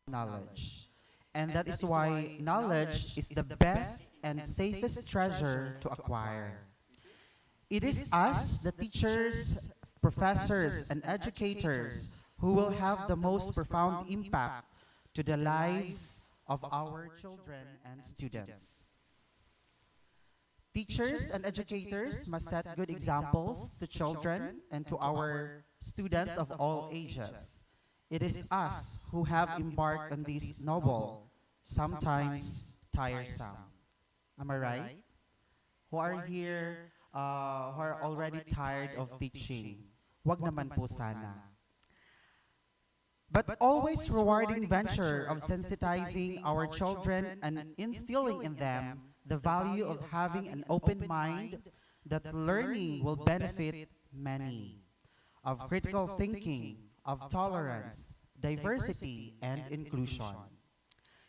knowledge. And that is why knowledge is the best and safest treasure to acquire. It is us, the teachers, professors, and educators, who will have the most profound impact to the lives of our children and students. Teachers and educators must set good examples to children and to our students of all ages. It is us who have embarked on this noble, sometimes tiresome. Am I right? Who are here, who are already tired of teaching? Wag naman po sana. But always rewarding venture of sensitizing our children and instilling in them the value of having an open mind that learning will benefit many, of critical thinking, of tolerance, diversity, and inclusion.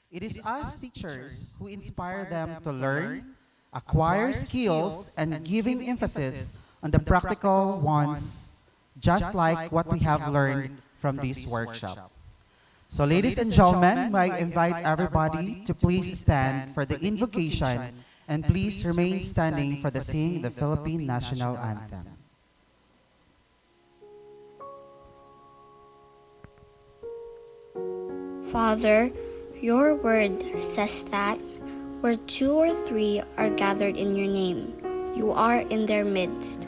It is us teachers who inspire them to learn, acquire skills, and giving emphasis on the practical ones, just like what we have learned from this workshop. So ladies and gentlemen, I invite everybody to please stand for the invocation and please remain standing for the singing the Philippine National Anthem. Father, your word says that where two or three are gathered in your name, you are in their midst.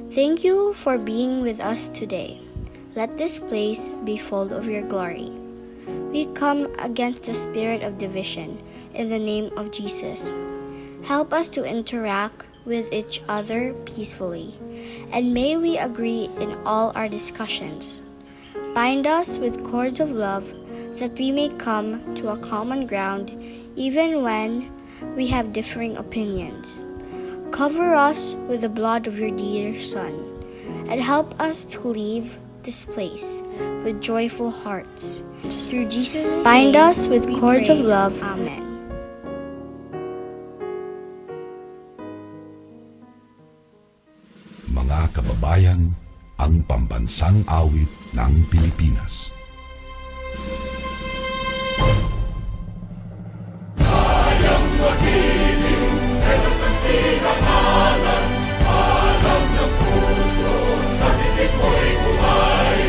Thank you for being with us today. Let this place be full of your glory. We come against the spirit of division in the name of Jesus. Help us to interact with each other peacefully, and may we agree in all our discussions. Bind us with cords of love that we may come to a common ground even when we have differing opinions. Cover us with the blood of your dear Son, and help us to leave this place with joyful hearts. Through Jesus' bind name, us with cords of love. Amen. Mga kababayan, ang pambansang awit ng Pilipinas. Kayang magiliw, ewas ng sinangalan, alam ng puso, sa titik mo'y buhay.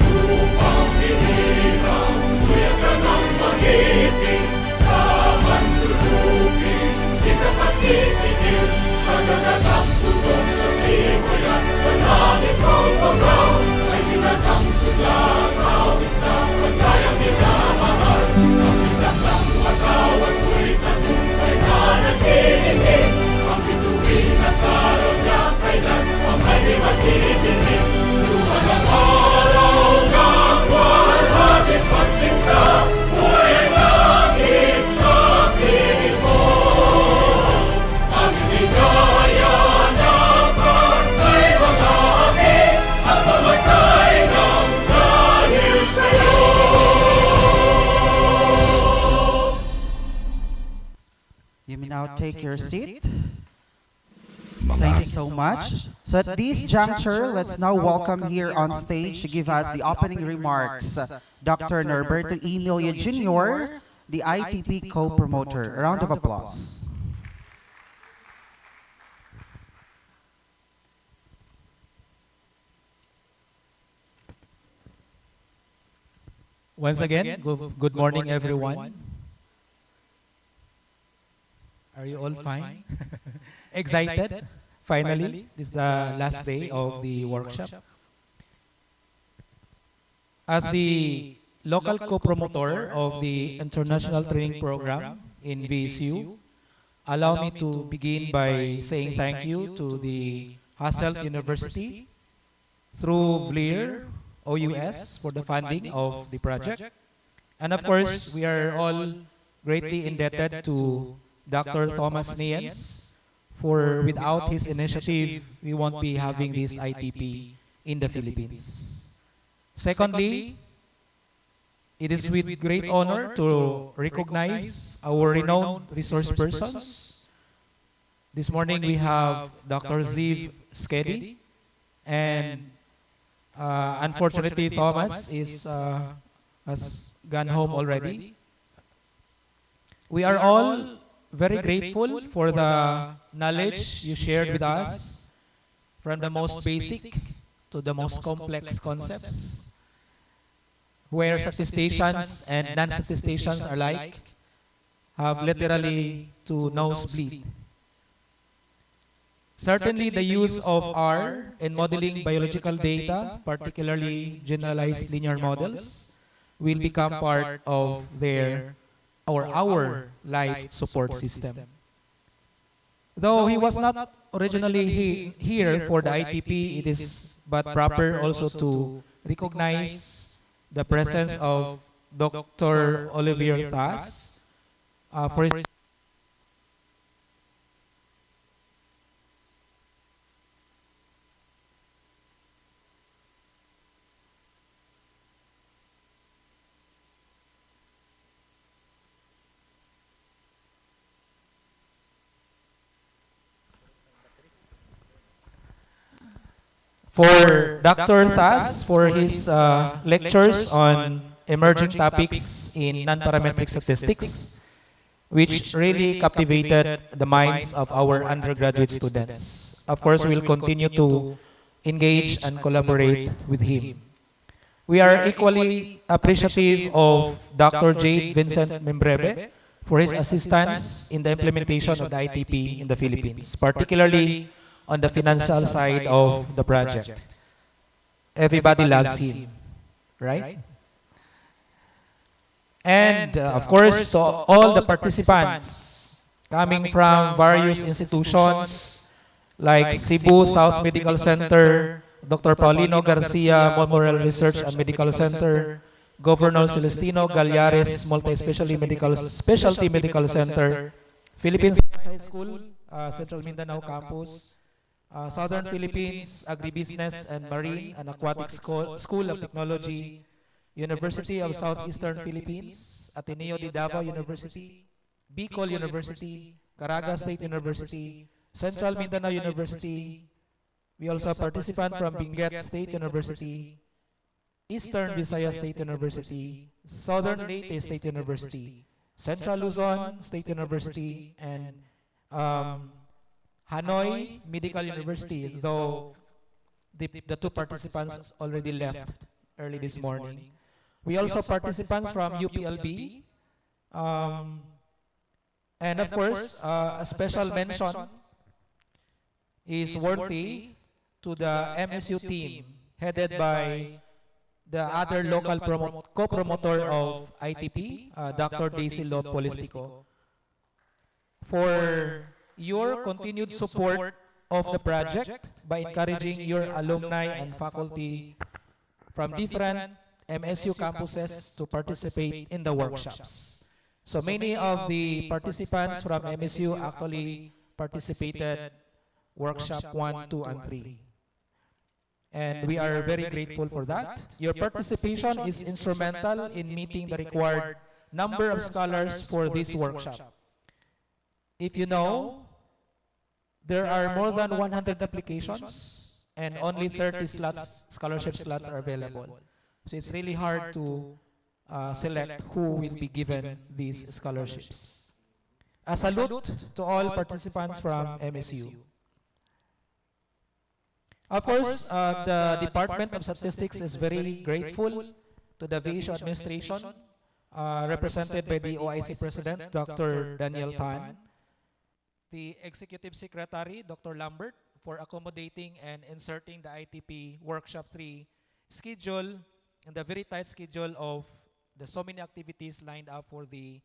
Lupang hinirang, kuyak ka ng magiting, sa manlulupin, di ka pasisigil, sa gagatang tugon sa simoy at sa langit kong bagaw, ay hinatang tudlang awit sa pagkayang minamahal. Ang isang lang matawag mo'y tagumpay na naghihinig, ang bituin at karoon niya kailan ang may maghihinig. Luman ang araw ng walhati pagsingka, buhay ang langit sa piling mo. Ang inigaya na pagkay mga aking, at mamatay ng dahil sa'yo. You may now take your seat. Thank you so much. So at this juncture, let's now welcome here on stage to give us the opening remarks, Dr. Norberto E. Milia Jr., the ITP co-promoter. A round of applause. Once again, good morning, everyone. Are you all fine? Excited? Finally, this is the last day of the workshop. As the local co-promoter of the International Training Program in VSU, allow me to begin by saying thank you to the Hasselt University through VLIR, OUS for the funding of the project. And of course, we are all greatly indebted to Dr. Thomas Niens, for without his initiative, we won't be having this ITP in the Philippines. Secondly, it is with great honor to recognize our renowned resource persons. This morning we have Dr. Ziv Skedi, and unfortunately Thomas is has gone home already. We are all very grateful for the knowledge you shared with us, from the most basic to the most complex concepts, where statisticians and non-statisticians alike have literally to nosebleed. Certainly, the use of R in modeling biological data, particularly generalized linear models, will become part of their or our life support system. Though he was not originally here for the ITP, it is but proper also to recognize the presence of Dr. Olivier Tas for his for Dr. Thas for his lectures on emerging topics in non-parametric statistics, which really captivated the minds of our undergraduate students. Of course, we'll continue to engage and collaborate with him. We are equally appreciative of Dr. Jade Vincent Membrebe for his assistance in the implementation of the ITP in the Philippines, particularly on the financial side of the project. Everybody loves him, right? And of course, to all the participants coming from various institutions like Cebu South Medical Center, Dr. Paulino Garcia Memorial Research and Medical Center, Governor Celestino Gallares Multi-Specialty Medical Center, Philippines High School, Central Mindanao Campus, Southern Philippines Agribusiness and Marine and Aquatic School of Technology, University of Southeastern Philippines, Ateneo de Davao University, Bicol University, Caraga State University, Central Mindanao University. We also have participants from Benguet State University, Eastern Visayas State University, Southern Leyte State University, Central Luzon State University, and Hanoi Medical University, though the two participants already left early this morning. We also have participants from UPLB, and of course, a special mention is worthy to the MSU team headed by the other local co-promoter of ITP, Dr. Daisy Lo Polistico, for your continued support of the project by encouraging your alumni and faculty from different MSU campuses to participate in the workshops. So many of the participants from MSU actually participated workshop 1, 2, and 3. And we are very grateful for that. Your participation is instrumental in meeting the required number of scholars for this workshop. If you know, there are more than 100 applications and only 30 scholarship slots are available. So it's really hard to select who will be given these scholarships. A salute to all participants from MSU. Of course, the Department of Statistics is very grateful to the VSU administration, represented by the OIC President, Dr. Daniel Tan, the Executive Secretary, Dr. Lambert, for accommodating and inserting the ITP Workshop 3 schedule in the very tight schedule of the so many activities lined up for the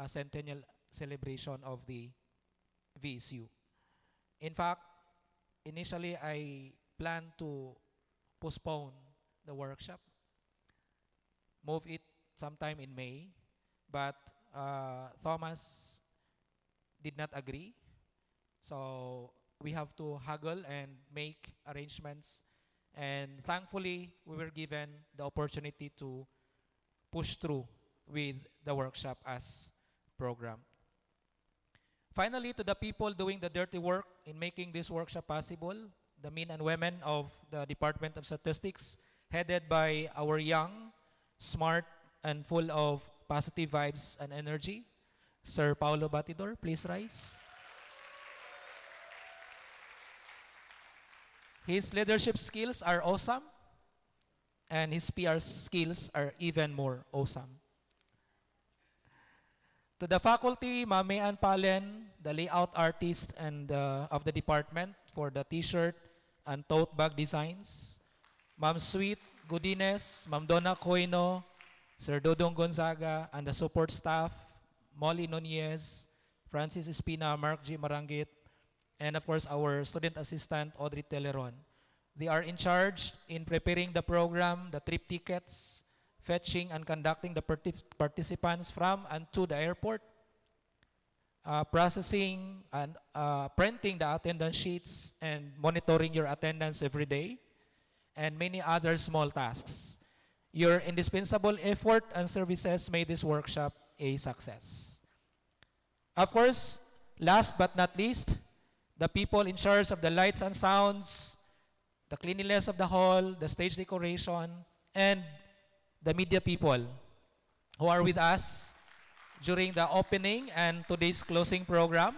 centennial celebration of the VSU. In fact, initially I planned to postpone the workshop, move it sometime in May, but Thomas did not agree. So we have to haggle and make arrangements. And thankfully, we were given the opportunity to push through with the workshop as programmed. Finally, to the people doing the dirty work in making this workshop possible, the men and women of the Department of Statistics, headed by our young, smart, and full of positive vibes and energy. Sir Paulo Batidor, please rise. His leadership skills are awesome, and his PR skills are even more awesome. To the faculty, Ma'am Mayan Palen, the layout artist and of the department for the t-shirt and tote bag designs, Ma'am Sweet Godines, Ma'am Donna Coino, Sir Dodong Gonzaga, and the support staff, Molly Nunez, Francis Espina, Mark G. Marangit, and of course our student assistant, Audrey Teleron. They are in charge in preparing the program, the trip tickets, fetching and conducting the participants from and to the airport, processing and printing the attendance sheets and monitoring your attendance every day, and many other small tasks. Your indispensable effort and services made this workshop a success. Of course, last but not least, the people in charge of the lights and sounds, the cleanliness of the hall, the stage decoration, and the media people who are with us during the opening and today's closing program,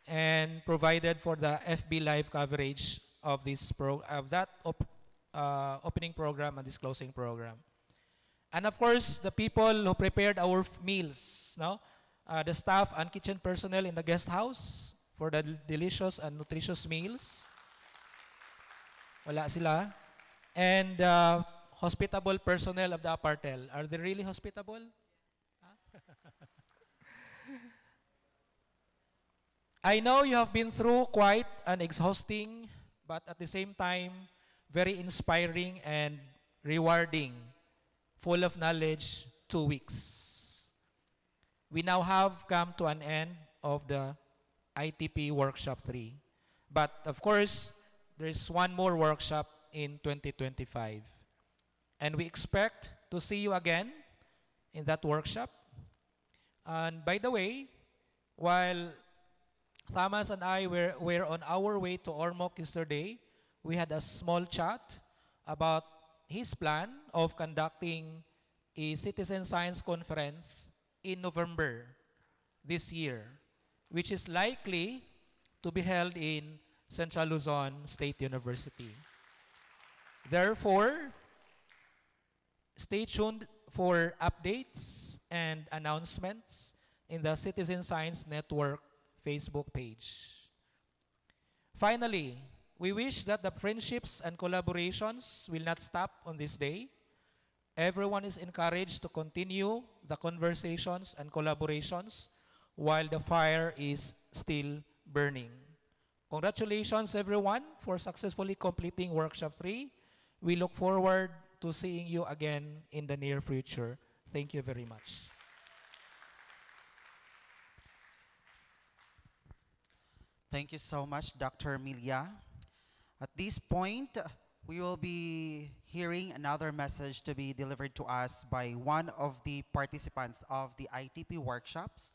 and provided for the FB live coverage of this opening program and this closing program. And of course, the people who prepared our meals, no? The staff and kitchen personnel in the guest house for the delicious and nutritious meals. Wala sila. And hospitable personnel of the apartel. Are they really hospitable? Huh? I know you have been through quite an exhausting, but at the same time, very inspiring and rewarding, full of knowledge 2 weeks. We now have come to an end of the ITP Workshop 3. But of course, there is one more workshop in 2025. And we expect to see you again in that workshop. And by the way, while Thomas and I were on our way to Ormoc yesterday, we had a small chat about his plan of conducting a citizen science conference in November this year, which is likely to be held in Central Luzon State University. Therefore, stay tuned for updates and announcements in the Citizen Science Network Facebook page. Finally, we wish that the friendships and collaborations will not stop on this day. Everyone is encouraged to continue the conversations and collaborations while the fire is still burning. Congratulations everyone for successfully completing Workshop 3. We look forward to seeing you again in the near future. Thank you very much. Thank you so much, Dr. Milia. At this point, we will be hearing another message to be delivered to us by one of the participants of the ITP workshops,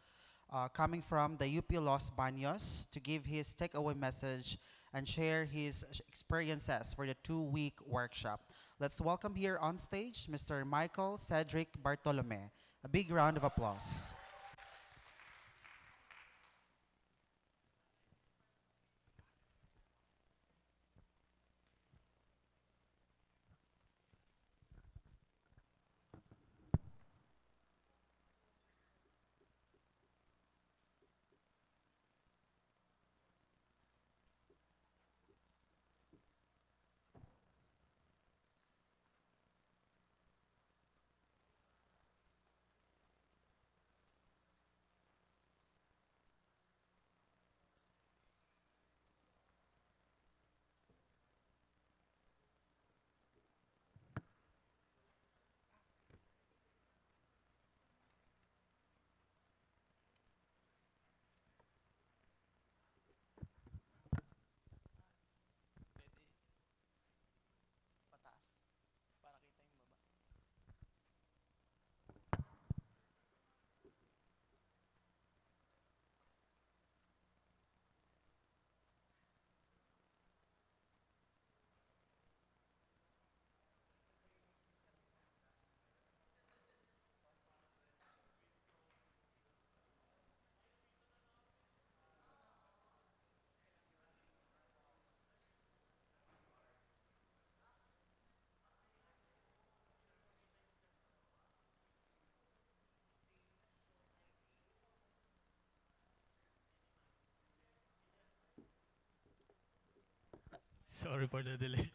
coming from the UP Los Baños, to give his takeaway message and share his experiences for the 2-week workshop. Let's welcome here on stage Mr. Michael Cedric Bartolome. A big round of applause. Sorry for the delay.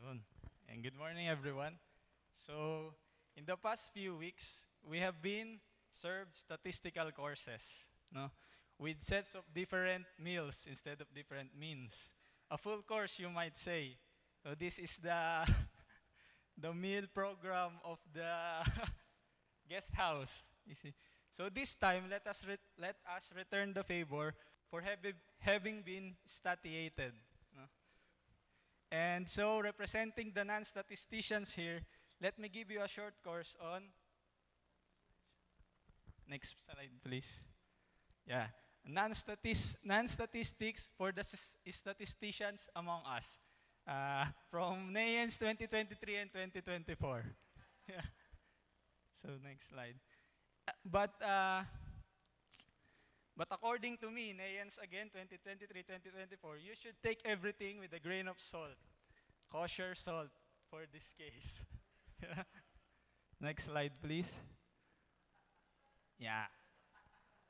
Yun. And good morning, everyone. So, in the past few weeks, we have been served statistical courses, no, with sets of different meals instead of different means. A full course, you might say. So this is the the meal program of the guest house. You see. So this time, let us return the favor for having been statiated. No? And so, representing the non-statisticians here, let me give you a short course on, next slide please. Yeah, non-statistics for the statisticians among us. From NAENS 2023 and 2024. Yeah. So next slide. But according to me, NAENS again, 2023, 2024, you should take everything with a grain of salt. Kosher salt for this case. Next slide, please. Yeah.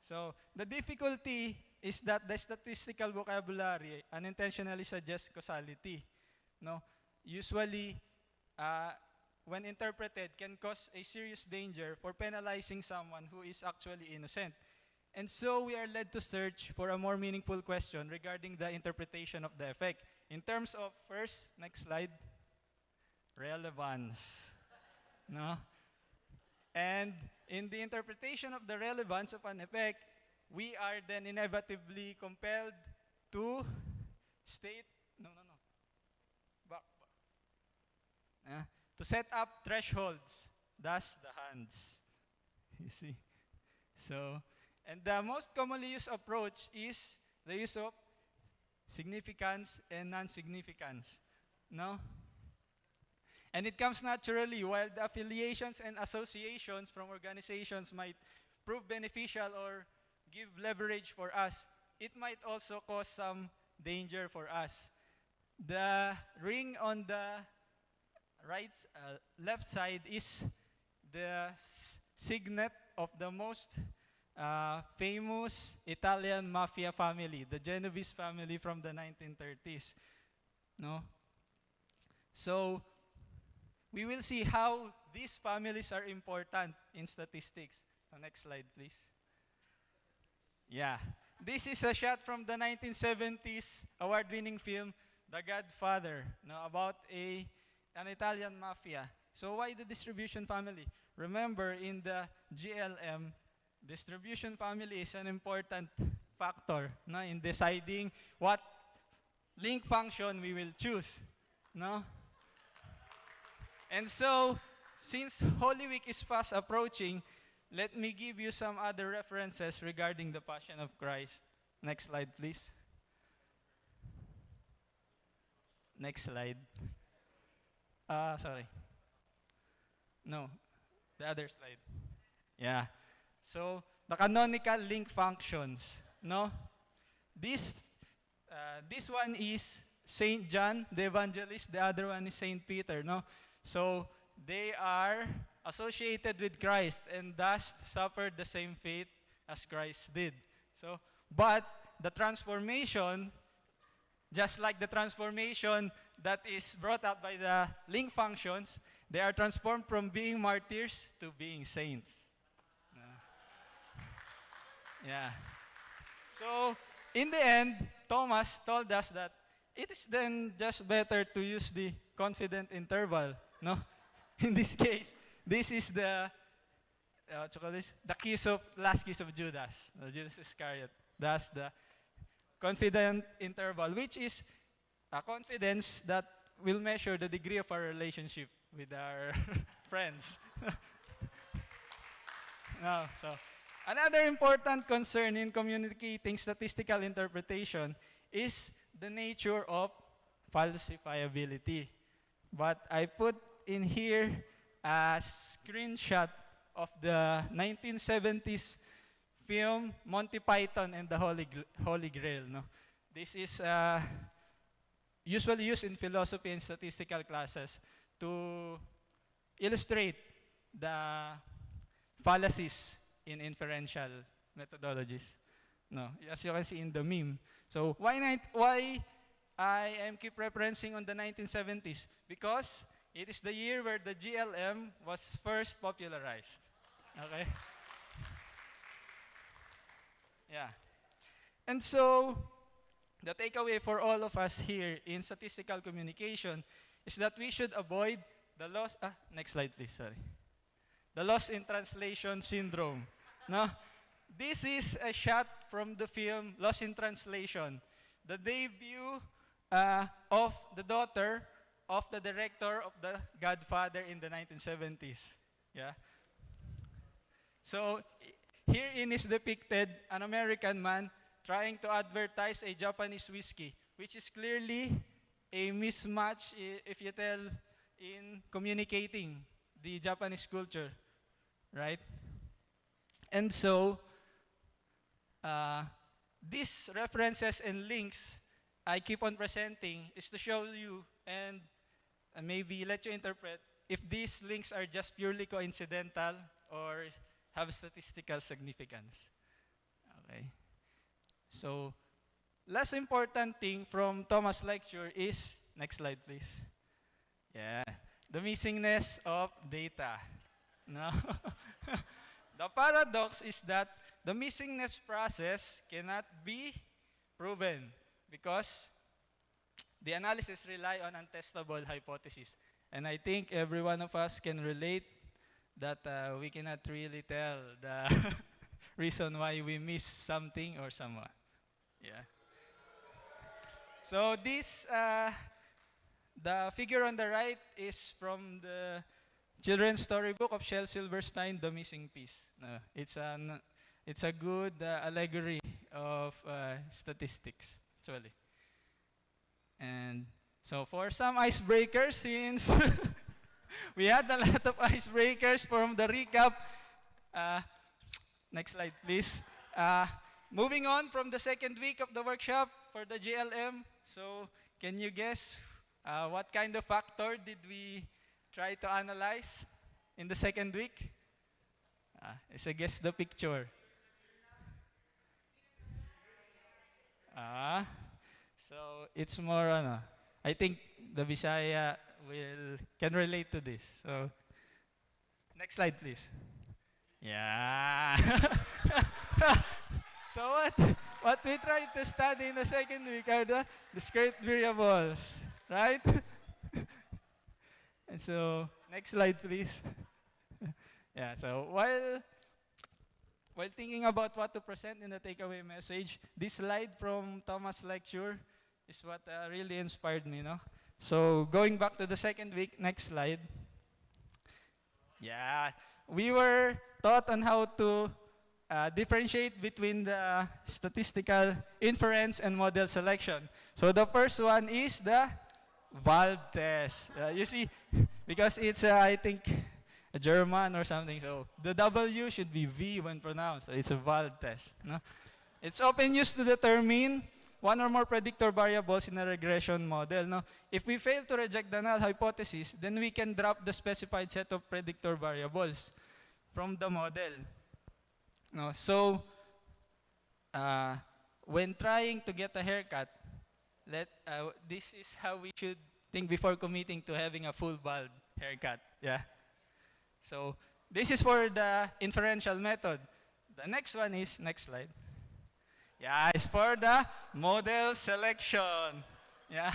So, the difficulty is that the statistical vocabulary unintentionally suggests causality. No? Usually, when interpreted, can cause a serious danger for penalizing someone who is actually innocent. And so we are led to search for a more meaningful question regarding the interpretation of the effect. In terms of, first, next slide, relevance. No? And in the interpretation of the relevance of an effect, we are then inevitably compelled to state, back. To set up thresholds, thus the hands. You see? So, and the most commonly used approach is the use of significance and non-significance. No? And it comes naturally, while the affiliations and associations from organizations might prove beneficial or give leverage for us, it might also cause some danger for us. The ring on the left side is the signet of the most famous Italian mafia family, the Genovese family from the 1930s. No? So, we will see how these families are important in statistics. So next slide, please. Yeah. This is a shot from the 1970s award-winning film, The Godfather, about an Italian mafia. So why the distribution family? Remember, in the GLM, distribution family is an important factor in deciding what link function we will choose. No? And so, since Holy Week is fast approaching, let me give you some other references regarding the Passion of Christ. Next slide, please. Next slide. Sorry. No, the other slide. Yeah. So, the canonical link functions. No? This one is Saint John, the evangelist. The other one is Saint Peter. No? So, they are associated with Christ and thus suffered the same fate as Christ did. So, but the transformation, just like the transformation that is brought out by the link functions, they are transformed from being martyrs to being saints. Yeah. So, in the end, Thomas told us that it is then just better to use the confident interval. No? in this case, this is the what you call this? The last kiss of Judas, Judas Iscariot. That's the confident interval, which is a confidence that will measure the degree of our relationship with our friends. No, so another important concern in communicating statistical interpretation is the nature of falsifiability. But I put in here a screenshot of the 1970s film Monty Python and the Holy Grail. No? This is usually used in philosophy and statistical classes to illustrate the fallacies in inferential methodologies. No, as you can see in the meme. So why I am keep referencing on the 1970s? Because it is the year where the GLM was first popularized. Okay? Yeah. And so, the takeaway for all of us here in statistical communication is that we should avoid the loss, next slide please, sorry. The loss in translation syndrome. No? This is a shot from the film Lost in Translation, the debut of the daughter of the director of The Godfather in the 1970s. Yeah. So herein is depicted an American man trying to advertise a Japanese whiskey, which is clearly a mismatch if you tell in communicating the Japanese culture, right? And so these references and links I keep on presenting is to show you and maybe let you interpret if these links are just purely coincidental or have statistical significance. Okay. So, last important thing from Thomas' lecture is, next slide please. Yeah, the missingness of data. No? The paradox is that the missingness process cannot be proven because the analysis rely on untestable hypotheses. And I think every one of us can relate that we cannot really tell the reason why we miss something or someone. Yeah. So this, the figure on the right is from the children's storybook of Shel Silverstein, The Missing Piece. It's a good allegory of statistics, actually. And so for some icebreakers, since we had a lot of icebreakers from the recap, next slide please. Moving on from the second week of the workshop for the GLM, so can you guess what kind of factor did we try to analyze in the second week? It's a guess the picture. So it's more I think the Visaya can relate to this. So next slide please. Yeah. So what we tried to study in the second week are the discrete variables, right? And so next slide please. Yeah, so while thinking about what to present in the takeaway message, this slide from Thomas' lecture is what really inspired me, no? So going back to the second week, next slide. Yeah, we were taught on how to differentiate between the statistical inference and model selection. So the first one is the valve test. You see, because it's, I think, a German or something, so the W should be V when pronounced. So it's a valve test. No? It's often used to determine one or more predictor variables in a regression model. No? If we fail to reject the null hypothesis, then we can drop the specified set of predictor variables from the model. No? So, when trying to get a haircut, this is how we should think before committing to having a full bald haircut. Yeah. So this is for the inferential method. The next one is, next slide. Yeah, it's for the model selection. Yeah.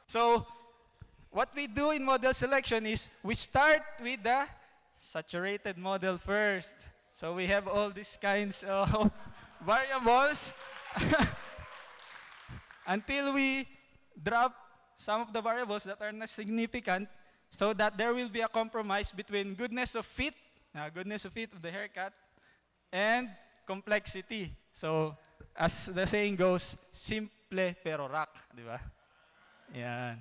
So what we do in model selection is we start with the saturated model first. So we have all these kinds of variables until we drop some of the variables that are not significant so that there will be a compromise between goodness of fit of the haircut, and complexity. So, as the saying goes, simple pero rock, di ba? Yan.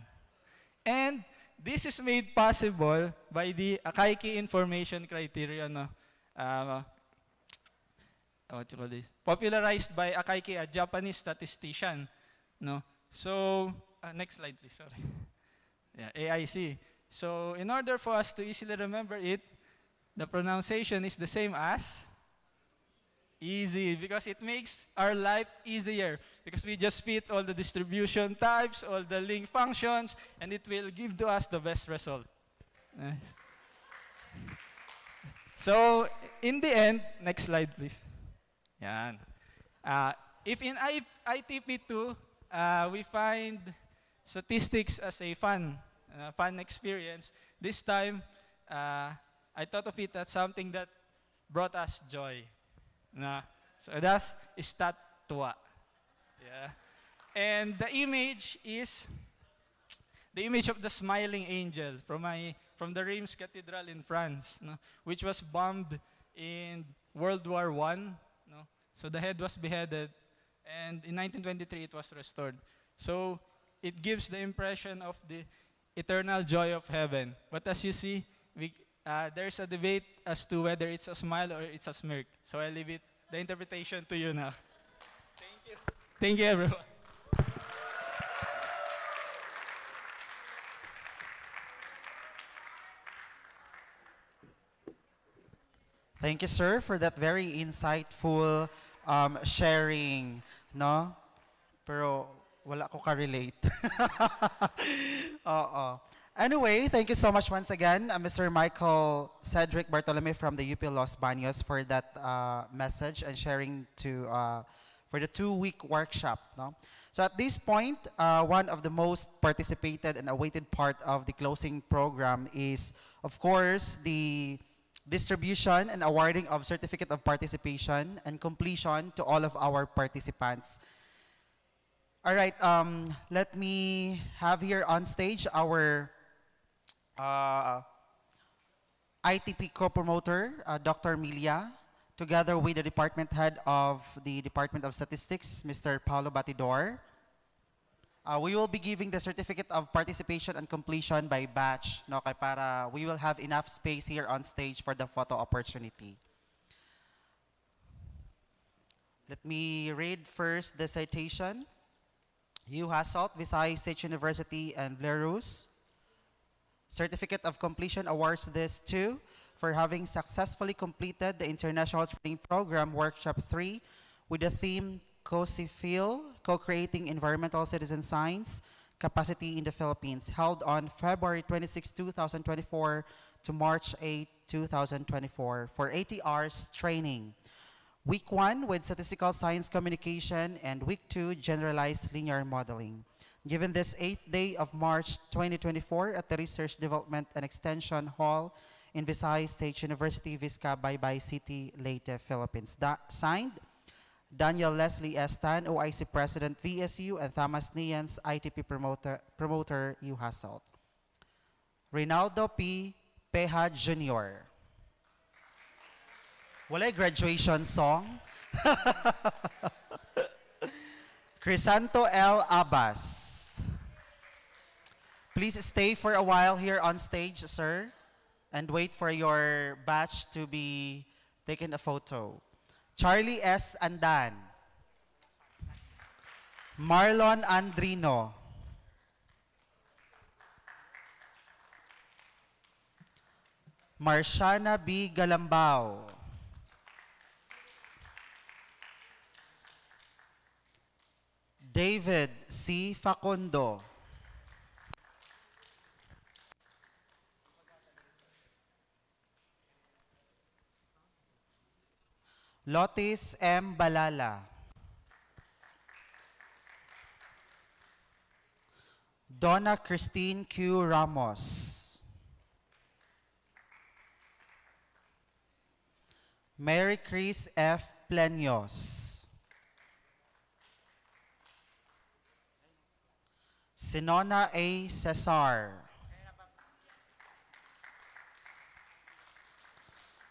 And this is made possible by the Akaike information criteria, no? What you call this? Popularized by Akaike, a Japanese statistician, no? So, next slide, please. Sorry. Yeah, AIC. So, in order for us to easily remember it, the pronunciation is the same as easy, because it makes our life easier, because we just fit all the distribution types, all the link functions, and it will give to us the best result. Nice. So, in the end, next slide, please. Yan. If in ITP2, we find statistics as a fun experience, this time, I thought of it as something that brought us joy. Na? So that's stat tua. Yeah. And the image is the image of the smiling angel from the Reims Cathedral in France, no? Which was bombed in World War I. No? So the head was beheaded, and in 1923 it was restored. So it gives the impression of the eternal joy of heaven. But as you see, there's a debate as to whether it's a smile or it's a smirk. So I leave the interpretation to you now. Thank you. Thank you, everyone. Thank you, sir, for that very insightful sharing, no? Pero wala ko ka-relate. Oo. Anyway, thank you so much once again, Mr. Michael Cedric Bartolome from the UP Los Baños for that message and sharing for the 2-week workshop. No? So at this point, one of the most participated and awaited part of the closing program is, of course, the distribution and awarding of Certificate of Participation and Completion to all of our participants. All right, let me have here on stage our ITP co-promoter, Dr. Milia, together with the department head of the Department of Statistics, Mr. Paulo Batidor. We will be giving the Certificate of Participation and Completion by batch, no, kay para we will have enough space here on stage for the photo opportunity. Let me read first the citation. U Hasselt, Visayas State University, and Blerus. Certificate of Completion awards this to for having successfully completed the International Training Program Workshop 3 with the theme COSIFIL, Co-Creating Environmental Citizen Science Capacity in the Philippines, held on February 26, 2024 to March 8, 2024 for 80 hours training. Week 1 with Statistical Science Communication and Week 2 Generalized Linear Modeling. Given this 8th day of March 2024 at the Research Development and Extension Hall in Visayas State University, Vizca, Baybay City, Leyte, Philippines. Signed, Daniel Leslie S. Tan, OIC President, VSU, and Thomas Nians, ITP Promoter, U Hasselt. Reynaldo P. Peja Jr. Walay graduation song. Crisanto L. Abbas. Please stay for a while here on stage, sir, and wait for your batch to be taken a photo. Charlie S. Andan. Marlon Andrino. Marciana B. Galambao. David C. Facundo. Lotis M. Balala. Donna Christine Q. Ramos. Mary Chris F. Pleños. Sinona A. Cesar.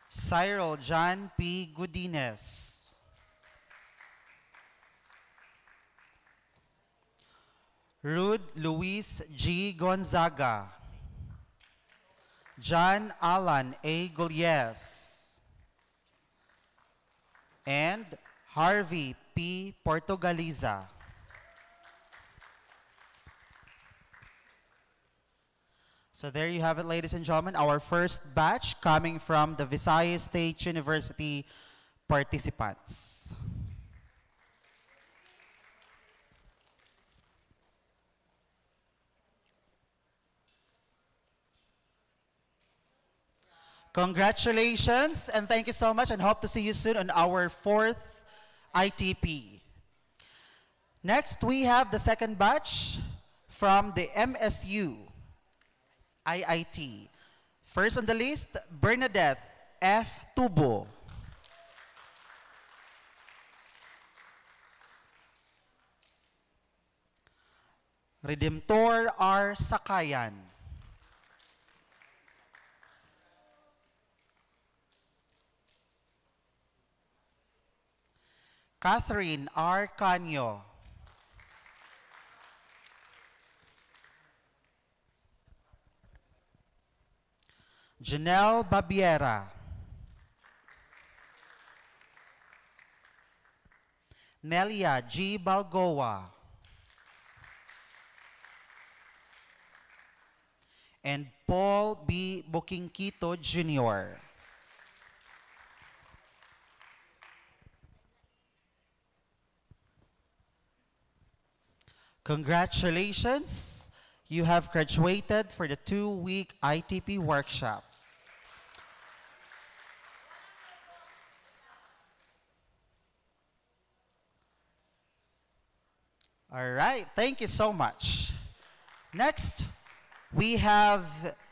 Cyril John P. Godinez. Rude Luis G. Gonzaga. John Alan A. Gullies. And Harvey P. Portugaliza. So there you have it, ladies and gentlemen, our first batch coming from the Visayas State University participants. Congratulations and thank you so much, and hope to see you soon on our 4th ITP. Next, we have the second batch from the MSU IIT. First on the list, Bernadette F. Tubo. Redemptor R. Sakayan. Catherine R. Canyo. Janelle Babiera. Nelia G. Balgoa. And Paul B. Bukingkito Jr. Congratulations, you have graduated for the 2-week ITP workshop. All right, thank you so much. Next, we have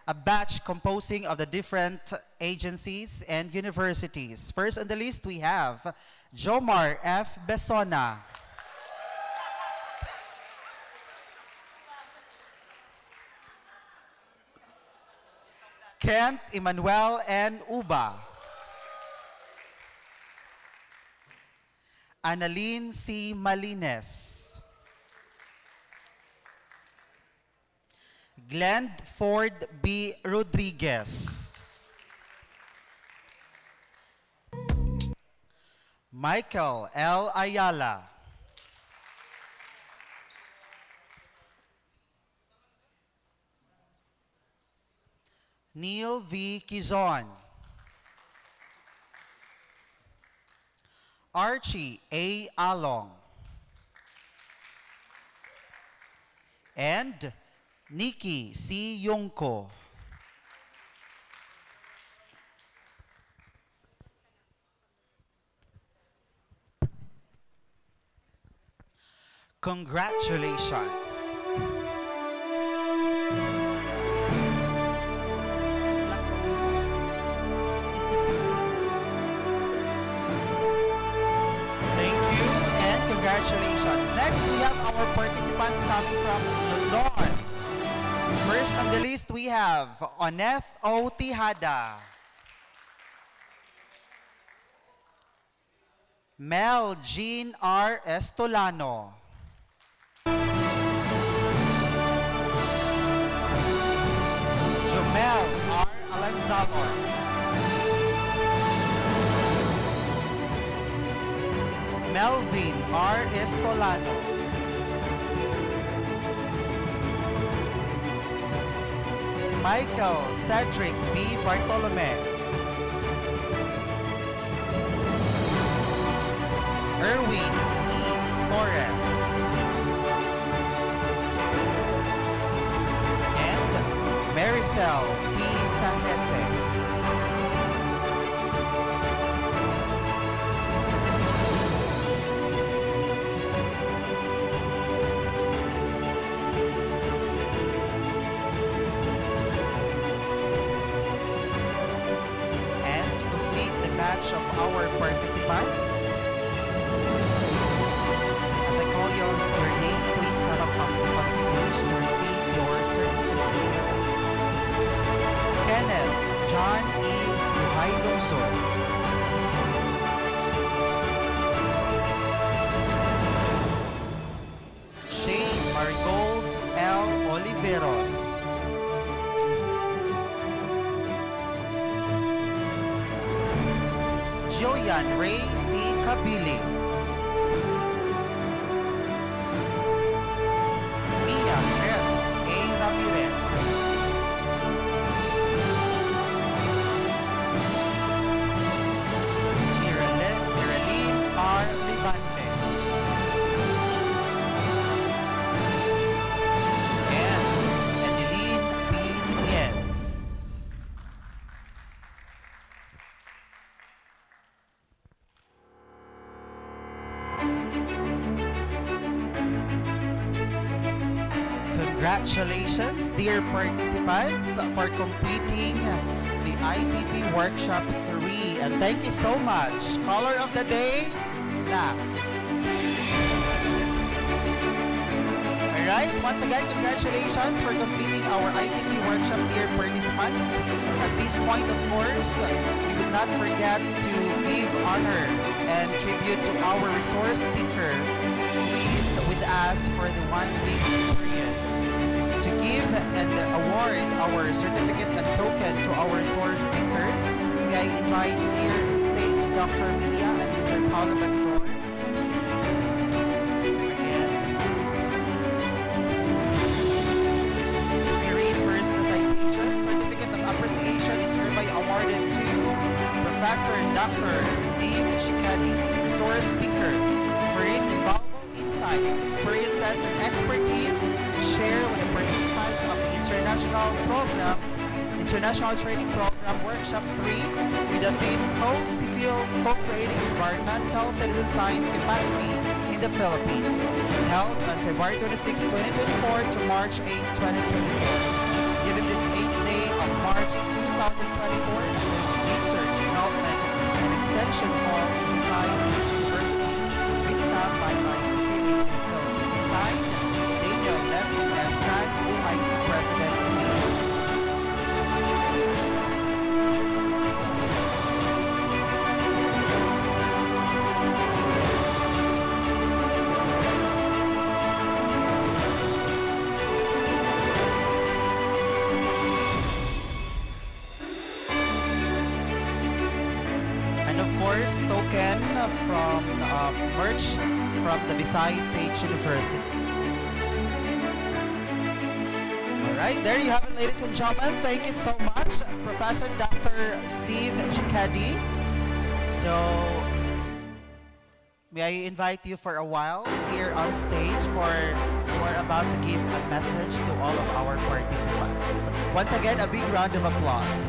a batch composing of the different agencies and universities. First on the list, we have Jomar F. Besona. Kent Emmanuel N. Uba. Annalyn C. Malines. Glenn Ford B. Rodriguez. Michael L. Ayala. Neil V. Quizon. Archie A. Along. And Nikki C. Yungko. Congratulations. Congratulations. Next, we have our participants coming from Luzon. First on the list, we have Oneth O. Tijada. Mel Jean R. Estolano. Jomel R. Alanzalor. Melvin R. Estolano. Michael Cedric B. Bartolome. Erwin E. Torres. And Maricel T. Sahese. our participants. As I call your name, please come up on stage to receive your certificates. Kenneth John E. Duhay-Lungsod. Shane Marigold L. Oliveros. Jillian Ray C. Kabili. Mia Chris A. Ramirez. Miraline R. Libante. And Edeline B. Nunez. Congratulations, dear participants, for completing the ITP Workshop 3. And thank you so much. Color of the day, black. Alright, once again, congratulations for completing our ITP Workshop, dear participants. At this point, of course, we will not forget to give honor and tribute to our resource speaker who is with us for the 1 week period. To give and award our certificate and token to our resource speaker, may I invite here on stage Dr. Emilia and Mr. Paulo Batidor. Again. We read first the citation. Certificate of appreciation is hereby awarded to Professor Dr. Zim Shikadi, resource speaker, for his invaluable insights, experiences, and expertise shared with the participants of the International Training Program Workshop 3 with the theme Co-Civil Co-Creating Environmental Citizen Science Capacity in the Philippines, held on February 26, 2024 to March 8, 2024. Given this 8th day of March 2024, Research, Development, and Extension Hall in Visayas University, Vista by City in the Philippines. Signed, Daniel Leslie Estan, UIC President, PSC. And of course, token from merch from the Visayas State University. Alright, there you have it, ladies and gentlemen. Thank you so much, Professor Dr. Ziv Chikadi. So, may I invite you for a while here on stage for we're about to give a message to all of our participants. Once again, a big round of applause.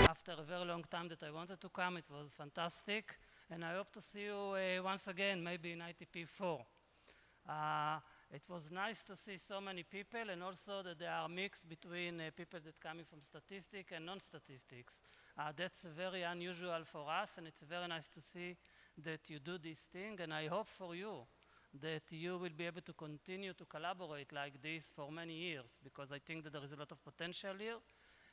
After a very long time that I wanted to come, it was fantastic, and I hope to see you once again, maybe in ITP 4. It was nice to see so many people, and also that they are mixed between people that coming from statistics and non-statistics. That's very unusual for us, and it's very nice to see that you do this thing, and I hope for you that you will be able to continue to collaborate like this for many years, because I think that there is a lot of potential here,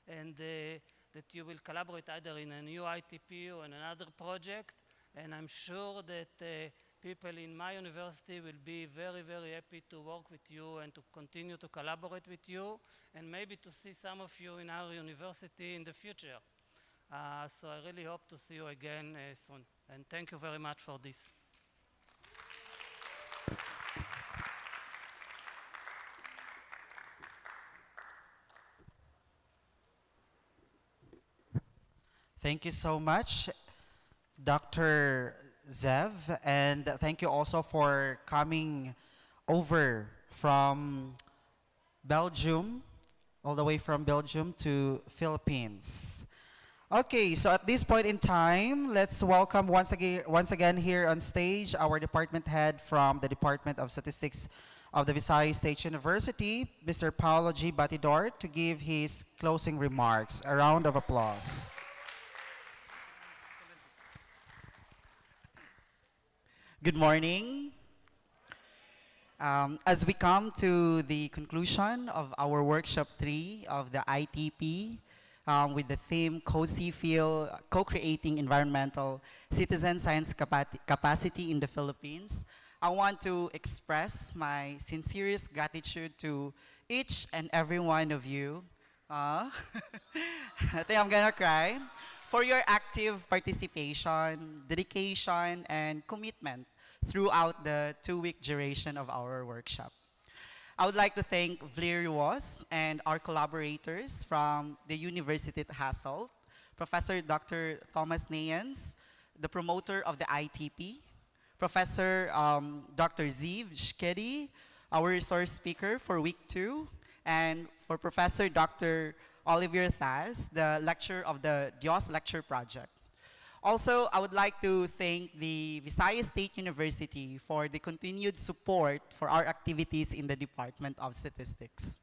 and that you will collaborate either in a new ITP or in another project, and I'm sure that people in my university will be very, very happy to work with you and to continue to collaborate with you, and maybe to see some of you in our university in the future. So I really hope to see you again soon, and thank you very much for this. Thank you so much, Dr. Zev, and thank you also for coming over from Belgium all the way from Belgium to Philippines. Okay, so at this point in time, let's welcome once again here on stage our department head from the Department of Statistics of the Visayas State University, Mr. Paulo G. Batidor, to give his closing remarks. A round of applause. Good morning. As we come to the conclusion of our workshop 3 of the ITP, with the theme Cozy Feel, Co-Creating Environmental Citizen Science Capacity in the Philippines, I want to express my sincerest gratitude to each and every one of you. I think I'm gonna cry. For your active participation, dedication, and commitment throughout the 2-week duration of our workshop. I would like to thank Vlerios and our collaborators from the University at Hasselt, Professor Dr. Thomas Nayans, the promoter of the ITP, Professor Dr. Ziv Shkedi, our resource speaker for week 2, and for Professor Dr. Olivier Thas, the lecturer of the Dios Lecture Project. Also, I would like to thank the Visayas State University for the continued support for our activities in the Department of Statistics.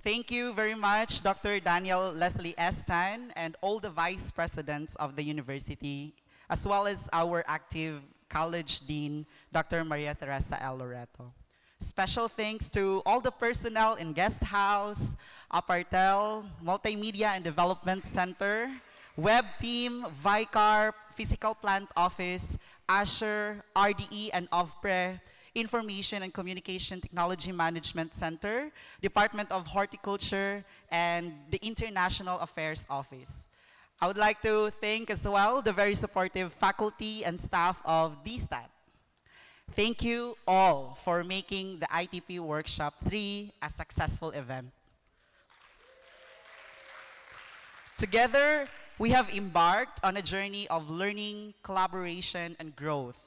Thank you very much, Dr. Daniel Leslie Estan, and all the vice presidents of the university, as well as our active college dean, Dr. Maria Teresa L. Loreto. Special thanks to all the personnel in Guest House, Apartel, Multimedia and Development Center, Web Team, Vicar, Physical Plant Office, Asher, RDE and OVPRE, Information and Communication Technology Management Center, Department of Horticulture, and the International Affairs Office. I would like to thank as well the very supportive faculty and staff of DSTAT. Thank you all for making the ITP Workshop 3 a successful event. Together, we have embarked on a journey of learning, collaboration, and growth,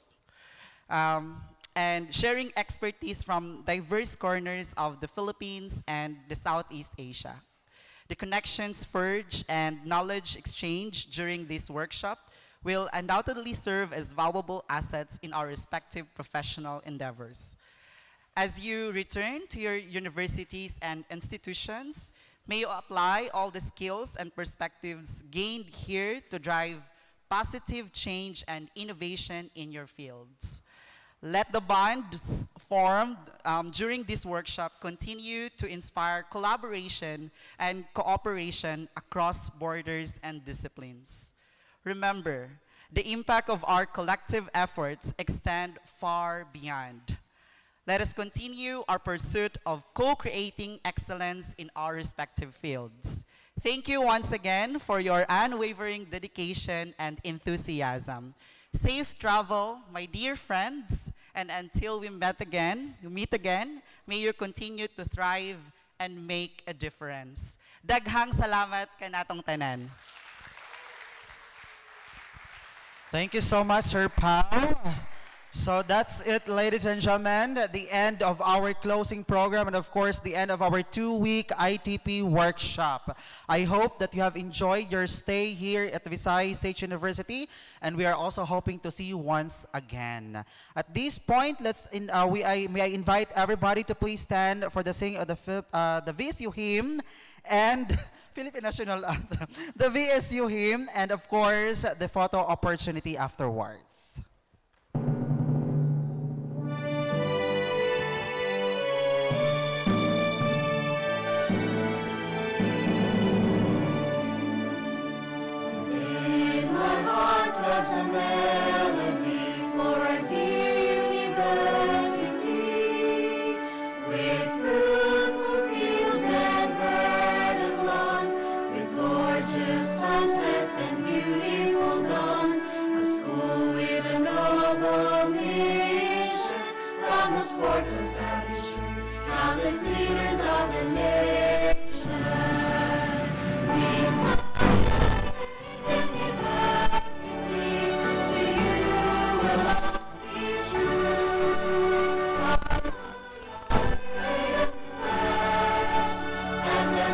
and sharing expertise from diverse corners of the Philippines and the Southeast Asia. The connections forged and knowledge exchanged during this workshop will undoubtedly serve as valuable assets in our respective professional endeavors. As you return to your universities and institutions, may you apply all the skills and perspectives gained here to drive positive change and innovation in your fields. Let the bonds formed during this workshop continue to inspire collaboration and cooperation across borders and disciplines. Remember, the impact of our collective efforts extend far beyond. Let us continue our pursuit of co-creating excellence in our respective fields. Thank you once again for your unwavering dedication and enthusiasm. Safe travel, my dear friends, and until we meet again, may you continue to thrive and make a difference. Daghang salamat kanatong tanan. Thank you so much, Sir Pao. So that's it, ladies and gentlemen, the end of our closing program and of course the end of our 2-week ITP workshop. I hope that you have enjoyed your stay here at the Visayas State University, and we are also hoping to see you once again. At this point, may I invite everybody to please stand for the singing of the VSU hymn and Philippine National Anthem, the VSU hymn, and of course the photo opportunity afterwards. A melody for our dear university, with fruitful fields and verdant lawns, with gorgeous sunsets and beautiful dawns, a school with a noble mission, from the sport to establishment, countless leaders of the nation. We as the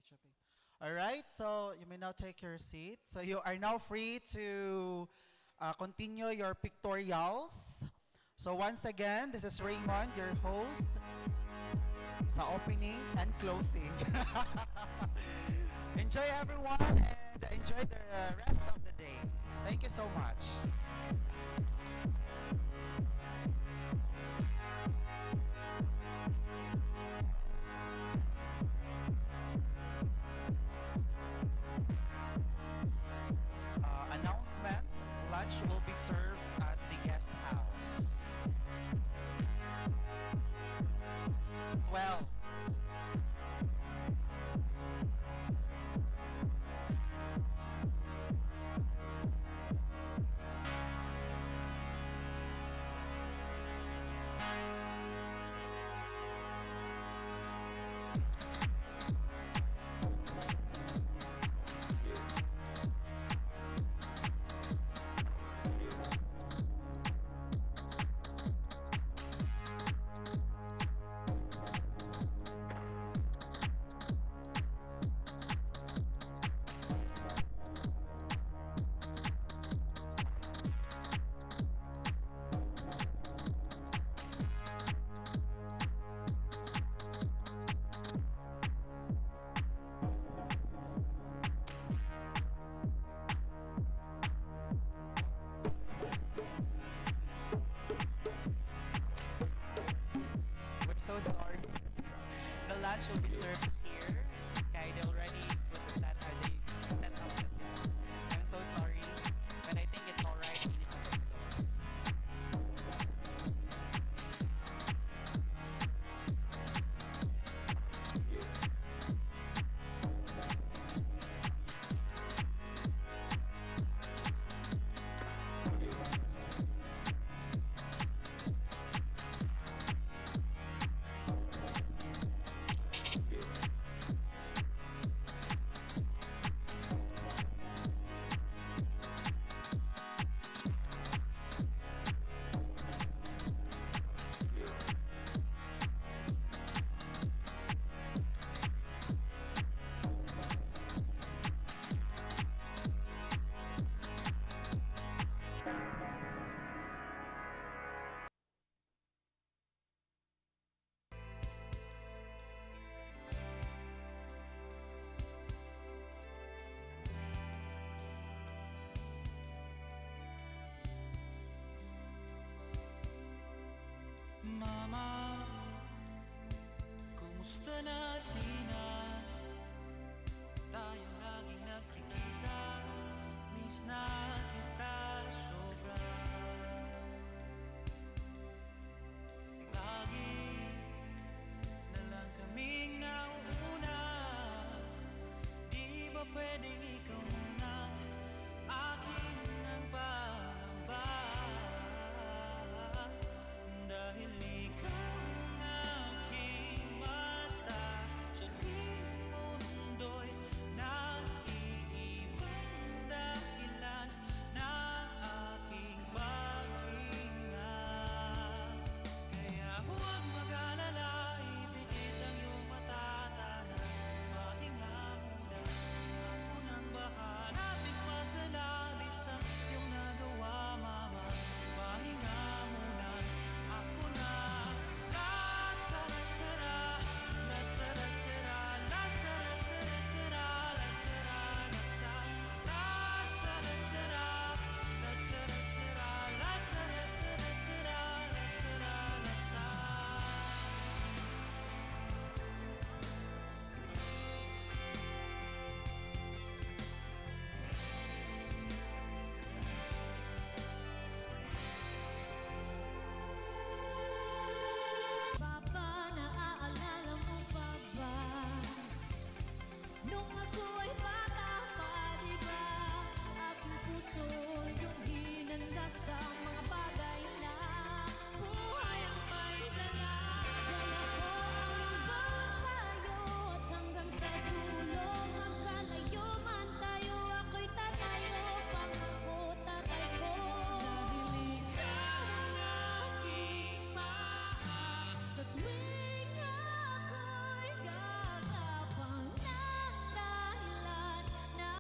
picture. All right, so you may now take your seat. So you are now free to continue your pictorials. So once again, this is Raymond, your host, sa opening and closing. Enjoy everyone and enjoy the rest of the day. Thank you so much. Announcement, lunch will be served at the guest house. 12. We're so sorry. The lunch will be served here. Okay, they already